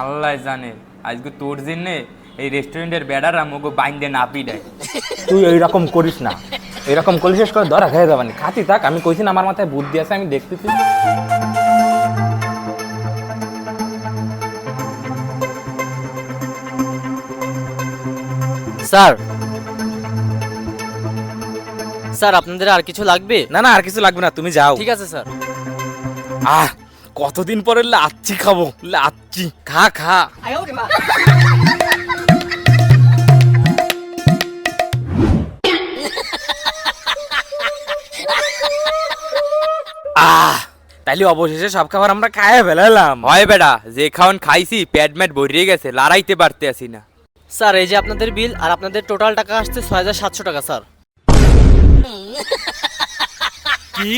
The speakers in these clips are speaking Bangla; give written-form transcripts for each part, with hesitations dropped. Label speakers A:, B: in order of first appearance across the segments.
A: আল্লাহ জানে আজকে তোর জন্যে এই রেস্টুরেন্টের বেড়ারা মোগো বাইন্দে না পিডায়।
B: তুই এইরকম করিস না, এরকম করলে শেষ করে ধরা খেয়ে যাবানি। খাতি থাক, আমি কইছি না আমার মাথায় বুদ্ধি আছে, আমি দেখতেছি।
C: স্যার স্যার আপনাদের আর কিছু লাগবে?
B: না না, আর কিছু লাগবে না, তুমি যাও।
C: ঠিক আছে স্যার।
B: কতদিন পরে লাচ্ছি খাবো, লাচ্ছি। খা খা। তাইলে অবশেষে সব খাবার আমরা খাইয়ে ফেলালাম।
A: হয় বেড়া, যে খাওয়ান খাইছি পেট ম্যাট ভরিয়ে গেছে, লড়াইতে পারতে আসি না।
C: স্যার এই যে আপনাদের বিল, আর আপনাদের টোটাল টাকা আসছে ৬৭০০ টাকা স্যার।
A: কি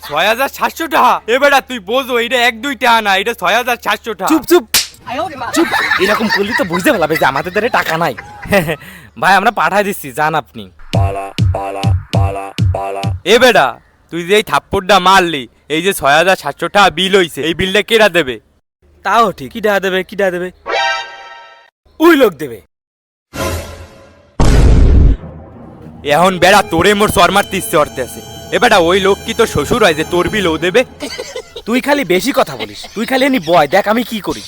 A: ৬৭০০ টাকা? এ বেড়া তুই বোঝো এটা ১-২ টাকা না, এটা ৬৭০০ টাকা।
B: চুপ চুপ চুপ, এরকম করলি তো বুঝতে পারবে যে আমাদের দ্বারা টাকা নাই। ভাই আমরা পাঠাই দিচ্ছি, যান আপনি।
A: এ বেড়া তুই যে এই থাপ্পড়টা মারলি, এই যে ৬৭০০ টাকা বিল হইছে, এই বিলটা কেডা দেবে?
B: তাও ঠিক, কি টাকা দেবে, কি টাকা দেবে? ওই লোক দেবে।
A: এখন বেড়া তোরে মোর সর মারতে ইচ্ছে করতে আছে। এ বেটা ওই লোক কি তোর শ্বশুর হয় যে তোর বিল ও দেবে?
B: তুই খালি বেশি কথা বলিস, তুই খালি এনি বয়, দেখ আমি কি করি।